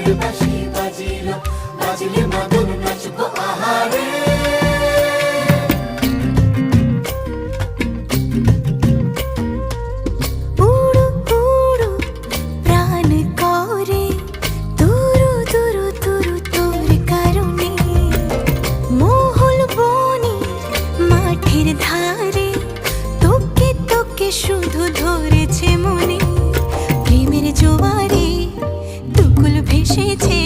প্রেমের বাঁশি বাজিল, বাজিলে মদন নাচবো আহারে। শুধু ধরেছে মনে প্রেমের জোয়ারে দুকুল ভেসেছে।